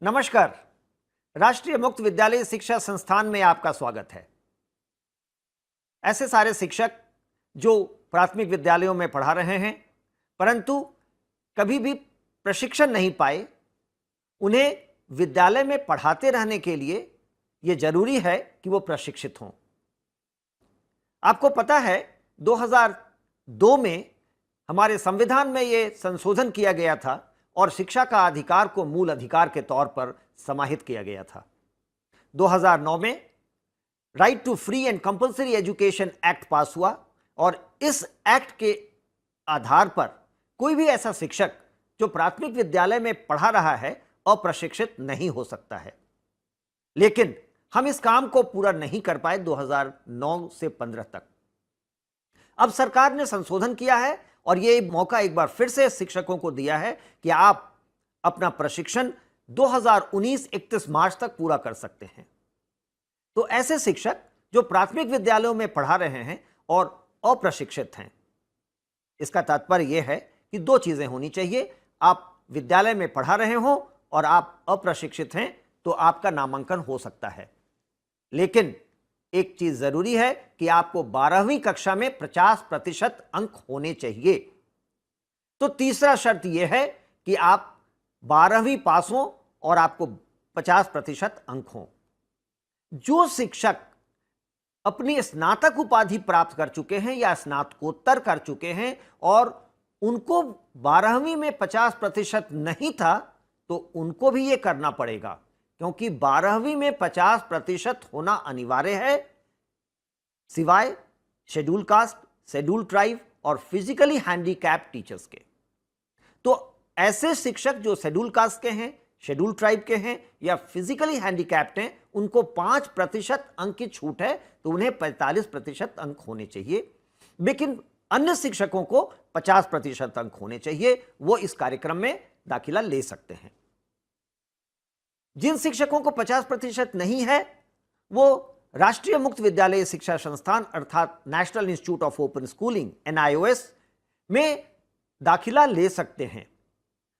नमस्कार। राष्ट्रीय मुक्त विद्यालय शिक्षा संस्थान में आपका स्वागत है। ऐसे सारे शिक्षक जो प्राथमिक विद्यालयों में पढ़ा रहे हैं परंतु कभी भी प्रशिक्षण नहीं पाए, उन्हें विद्यालय में पढ़ाते रहने के लिए यह जरूरी है कि वो प्रशिक्षित हों। आपको पता है 2002 में हमारे संविधान में यह संशोधन किया गया था और शिक्षा का अधिकार को मूल अधिकार के तौर पर समाहित किया गया था। 2009 में right to free and compulsory education act pass हुआ और इस एक्ट के आधार पर कोई भी ऐसा शिक्षक जो प्राथमिक विद्यालय में पढ़ा रहा है अप्रशिक्षित नहीं हो सकता है। लेकिन हम इस काम को पूरा नहीं कर पाए 2009 से 15 तक। अब सरकार ने संशोधन किया है और यह मौका एक बार फिर से शिक्षकों को दिया है कि आप अपना प्रशिक्षण 2019 31 मार्च तक पूरा कर सकते हैं। तो ऐसे शिक्षक जो प्राथमिक विद्यालयों में पढ़ा रहे हैं और अप्रशिक्षित हैं, इसका तात्पर्य यह है कि दो चीजें होनी चाहिए। आप विद्यालय में पढ़ा रहे हो और आप अप्रशिक्षित हैं तो आपका नामांकन हो सकता है। लेकिन एक चीज जरूरी है कि आपको 12वीं कक्षा में 50% अंक होने चाहिए। तो तीसरा शर्त यह है कि आप 12वीं पास हो और आपको 50% अंक हो। जो शिक्षक अपनी स्नातक उपाधि प्राप्त कर चुके हैं या स्नातकोत्तर कर चुके हैं और उनको 12वीं में 50% नहीं था, तो उनको भी यह करना पड़ेगा, क्योंकि 12वीं में 50% होना अनिवार्य है, सिवाय शेड्यूल कास्ट, शेड्यूल ट्राइब और फिजिकली हैंडीकैप टीचर्स के। तो ऐसे शिक्षक जो शेड्यूल कास्ट के हैं, शेड्यूल ट्राइब के हैं या फिजिकली हैंडीकैप्ड हैं, उनको 5% अंक की छूट है, तो उन्हें 45% अंक होने चाहिए। लेकिन अन्य शिक्षकों को 50% अंक होने चाहिए, वो इस कार्यक्रम में दाखिला ले सकते हैं। जिन शिक्षकों को 50% नहीं है, वो राष्ट्रीय मुक्त विद्यालय शिक्षा संस्थान अर्थात national institute of open schooling NIOS में दाखिला ले सकते हैं।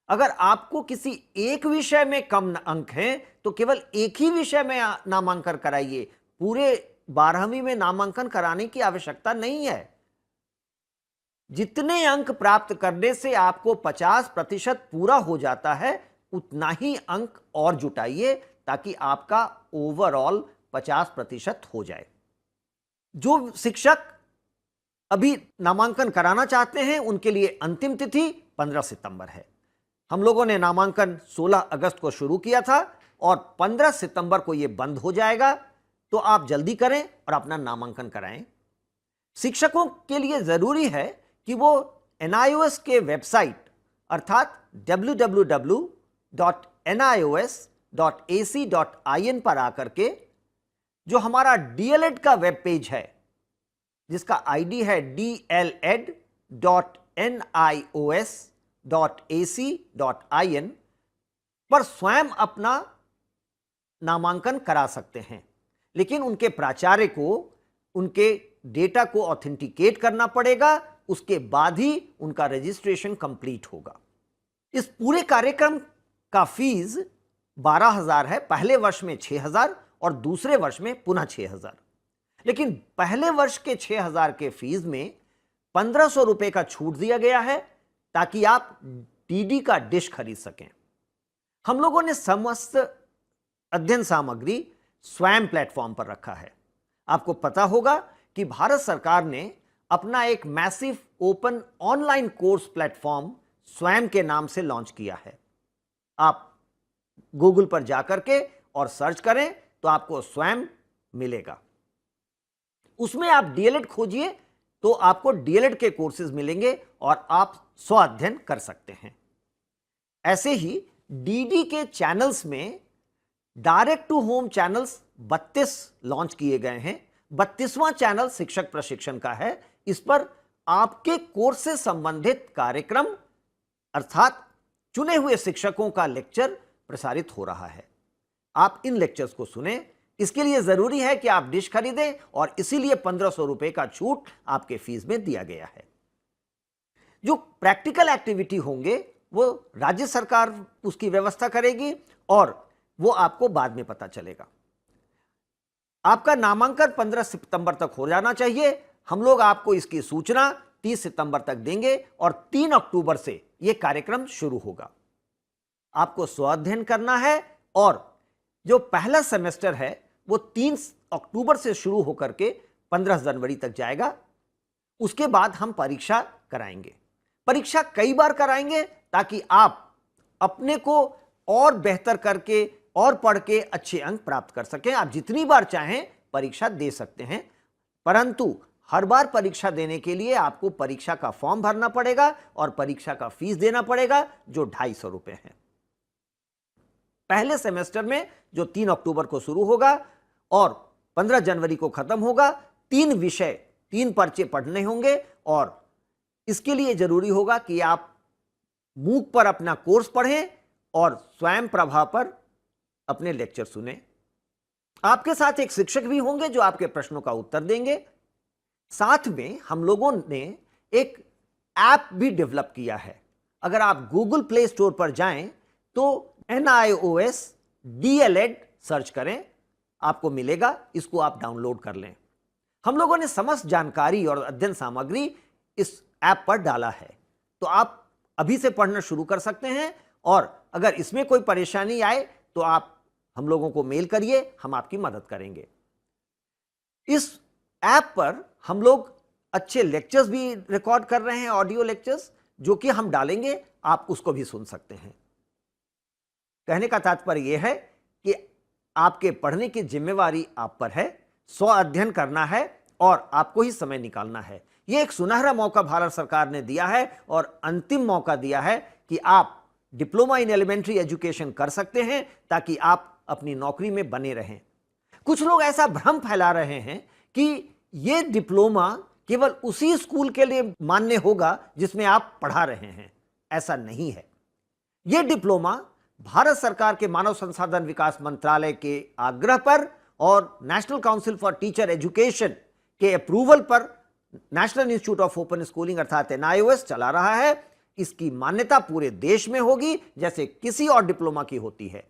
अगर आपको किसी एक विषय में कम अंक हैं तो केवल एक ही विषय में नामांकन कराइए, पूरे 12वीं में नामांकन कराने की आवश्यकता नहीं है। जितने अंक प्राप्त करने से आपको 50% पूरा हो जाता है, उतना ही अंक और जुटाइए ताकि आपका ओवरऑल 50% हो जाए। जो शिक्षक अभी नामांकन कराना चाहते हैं उनके लिए अंतिम तिथि 15 सितंबर है। हम लोगों ने नामांकन 16 अगस्त को शुरू किया था और 15 सितंबर को यह बंद हो जाएगा, तो आप जल्दी करें और अपना नामांकन कराएं। शिक्षकों के लिए जरूरी है कि वो NIOS के वेबसाइट अर्थात www.nios.ac.in पर आकर के जो हमारा DLED का वेब पेज है, जिसका ID है dled.nios.ac.in पर स्वयं अपना नामांकन करा सकते हैं। लेकिन उनके प्राचार्य को उनके डेटा को ऑथेंटिकेट करना पड़ेगा, उसके बाद ही उनका रजिस्ट्रेशन कंप्लीट होगा। इस पूरे कार्यक्रम का फीस 12,000 है, पहले वर्ष में 6,000 और दूसरे वर्ष में पुनः 6,000। लेकिन पहले वर्ष के 6,000 के फीस में 1,500 रुपए का छूट दिया गया है ताकि आप DD का डिश खरीद सकें। हम लोगों ने समस्त अध्ययन सामग्री स्वयं प्लेटफॉर्म पर रखा है। आपको पता होगा कि भारत सरकार ने अपना एक massive open online course platform स्वयं के नाम से लॉन्च किया है। आप गूगल पर जाकर के और सर्च करें तो आपको स्वयं मिलेगा। उसमें आप DLED खोजिए तो आपको DLED के कोर्सेज मिलेंगे और आप स्व अध्ययन कर सकते हैं। ऐसे ही DD के चैनल्स में direct to home channels 32 launch किए गए हैं। 32वां चैनल शिक्षक प्रशिक्षण का है। इस पर आपके कोर्स से संबंधित कार्यक्रम अर्थात चुने हुए शिक्षकों का लेक्चर प्रसारित हो रहा है। आप इन लेक्चर्स को सुने। इसके लिए जरूरी है कि आप डिश खरीदें और इसीलिए 1,500 रुपए का छूट आपके फीस में दिया गया है। जो प्रैक्टिकल एक्टिविटी होंगे वो राज्य सरकार उसकी व्यवस्था करेगी और वो आपको बाद में पता चलेगा। आपका नामांकन 15 सितंबर तक हो जाना चाहिए। हम लोग आपको इसकी सूचना 30 सितंबर तक देंगे और 3 अक्टूबर से यह कार्यक्रम शुरू होगा। आपको स्वाध्ययन करना है और जो पहला सेमेस्टर है वो 3 अक्टूबर से शुरू होकर के 15 जनवरी तक जाएगा। उसके बाद हम परीक्षा कराएंगे। परीक्षा कई बार कराएंगे ताकि आप अपने को और बेहतर करके और पढ़ के अच्छे अंक प्राप्त कर सकें। आप जितनी बार चाहें परीक्षा दे सकते हैं, परंतु हर बार परीक्षा देने के लिए आपको परीक्षा का फॉर्म भरना पड़ेगा और परीक्षा का फीस देना पड़ेगा, जो 250 रुपए है। पहले सेमेस्टर में जो 3 अक्टूबर को शुरू होगा और 15 जनवरी को खत्म होगा, 3 विषय 3 पर्चे पढ़ने होंगे और इसके लिए जरूरी होगा कि आप मूक पर अपना कोर्स पढ़ें और स्वयं प्रभा पर अपने लेक्चर सुने। आपके साथ एक शिक्षक भी होंगे जो आपके प्रश्नों का उत्तर देंगे। साथ में हम लोगों ने एक ऐप भी डेवलप किया है। अगर आप गूगल प्ले स्टोर पर जाएं तो NIOS DLED सर्च करें, आपको मिलेगा। इसको आप डाउनलोड कर लें। हम लोगों ने समस्त जानकारी और अध्ययन सामग्री इस ऐप पर डाला है, तो आप अभी से पढ़ना शुरू कर सकते हैं। और अगर इसमें कोई परेशानी आए तो आप हम लोगों को मेल करिए, हम आपकी मदद करेंगे। इस ऐप पर हम लोग अच्छे लेक्चर्स भी रिकॉर्ड कर रहे हैं, ऑडियो लेक्चर्स, जो कि हम डालेंगे, आप उसको भी सुन सकते हैं। कहने का तात्पर्य यह है कि आपके पढ़ने की जिम्मेवारी आप पर है। स्व अध्ययन करना है और आपको ही समय निकालना है। यह एक सुनहरा मौका भारत सरकार ने दिया है और अंतिम मौका दिया है कि आप डिप्लोमा इन एलिमेंट्री एजुकेशन कर सकते हैं ताकि आप अपनी नौकरी में बने रहें। कुछ लोग ऐसा भ्रम फैला रहे हैं कि यह डिप्लोमा केवल उसी स्कूल के लिए मान्य होगा जिसमें आप पढ़ा रहे हैं। ऐसा नहीं है। यह डिप्लोमा भारत सरकार के मानव संसाधन विकास मंत्रालय के आग्रह पर और national council for teacher education के अप्रूवल पर national institute of open schooling अर्थात NIOS चला रहा है। इसकी मान्यता पूरे देश में होगी जैसे किसी और डिप्लोमा की होती है।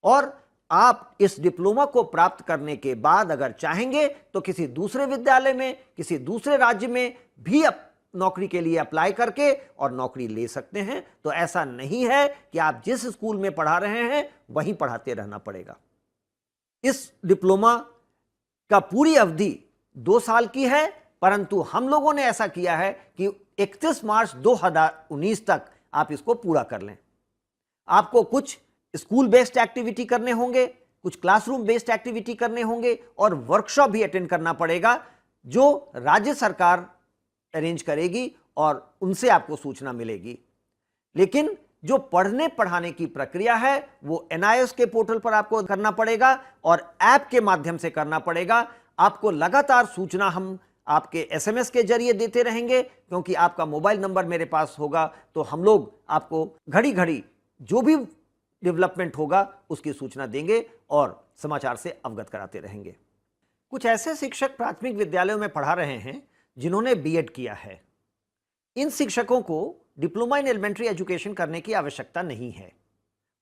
और आप इस डिप्लोमा को प्राप्त करने के बाद अगर चाहेंगे तो किसी दूसरे विद्यालय में, किसी दूसरे राज्य में भी नौकरी के लिए अप्लाई करके और नौकरी ले सकते हैं। तो ऐसा नहीं है कि आप जिस स्कूल में पढ़ा रहे हैं वहीं पढ़ाते रहना पड़ेगा। इस डिप्लोमा का पूरी अवधि 2 साल की है, परंतु हम लोगों ने ऐसा किया है कि 31 मार्च 2019 तक आप इसको पूरा कर लें। आपको कुछ स्कूल बेस्ड एक्टिविटी करने होंगे, कुछ क्लासरूम बेस्ड एक्टिविटी करने होंगे और वर्कशॉप भी अटेंड करना पड़ेगा, जो राज्य सरकार अरेंज करेगी और उनसे आपको सूचना मिलेगी। लेकिन जो पढ़ने पढ़ाने की प्रक्रिया है वो NIOS के पोर्टल पर आपको करना पड़ेगा और ऐप के माध्यम से करना पड़ेगा। आपको लगातार सूचना हम आपके SMS के जरिए देते रहेंगे, क्योंकि आपका मोबाइल नंबर मेरे पास होगा, तो हम लोग आपको घड़ी घड़ी जो भी डेवलपमेंट होगा उसकी सूचना देंगे और समाचार से अवगत कराते रहेंगे। कुछ ऐसे शिक्षक प्राथमिक विद्यालयों में पढ़ा रहे हैं जिन्होंने B.Ed किया है। इन शिक्षकों को डिप्लोमा इन एलिमेंट्री एजुकेशन करने की आवश्यकता नहीं है।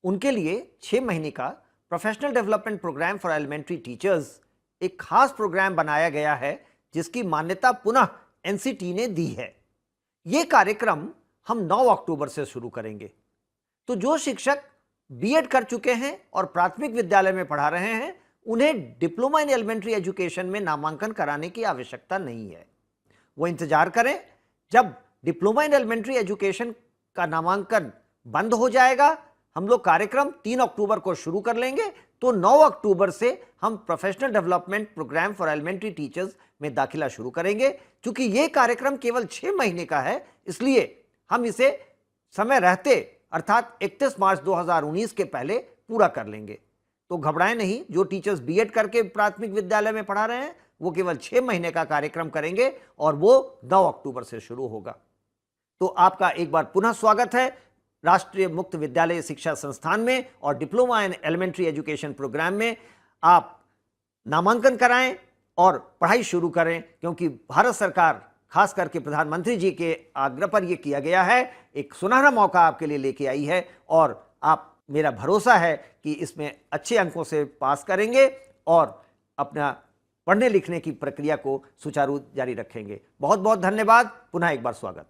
उनके लिए 6 महीने का professional development programme for elementary teachers एक खास प्रोग्राम बनाया गया है, जिसकी मान्यता पुनः NCT ने दी है। यह कार्यक्रम हम 9 अक्टूबर से शुरू करेंगे। तो जो शिक्षक B.Ed कर चुके हैं और प्राथमिक विद्यालय में पढ़ा रहे हैं, उन्हें डिप्लोमा इन एलिमेंट्री एजुकेशन में नामांकन कराने की आवश्यकता नहीं है। वो इंतजार करें, जब डिप्लोमा इन एलिमेंट्री एजुकेशन का नामांकन बंद हो जाएगा, हम लोग कार्यक्रम 3 अक्टूबर को शुरू कर लेंगे। तो 9 अक्टूबर से हम professional development programme for elementary teachers में दाखिला शुरू करेंगे। क्योंकि यह कार्यक्रम केवल 6 महीने का है, इसलिए हम इसे समय रहते अर्थात 31 मार्च 2019 के पहले पूरा कर लेंगे। तो घबराएं नहीं। जो टीचर्स B.Ed करके प्राथमिक विद्यालय में पढ़ा रहे हैं वो केवल 6 महीने का कार्यक्रम करेंगे और वो 9 अक्टूबर से शुरू होगा। तो आपका एक बार पुनः स्वागत है राष्ट्रीय मुक्त विद्यालय शिक्षा संस्थान में और diploma in elementary education programme में। आप नामांकन कराएं और पढ़ाई शुरू करें, क्योंकि भारत सरकार खास करके प्रधानमंत्री जी के आग्रह पर यह किया गया है। एक सुनहरा मौका आपके लिए लेके आई है और आप मेरा भरोसा है कि इसमें अच्छे अंकों से पास करेंगे और अपना पढ़ने लिखने की प्रक्रिया को सुचारू जारी रखेंगे। बहुत बहुत धन्यवाद, पुनः एक बार स्वागत।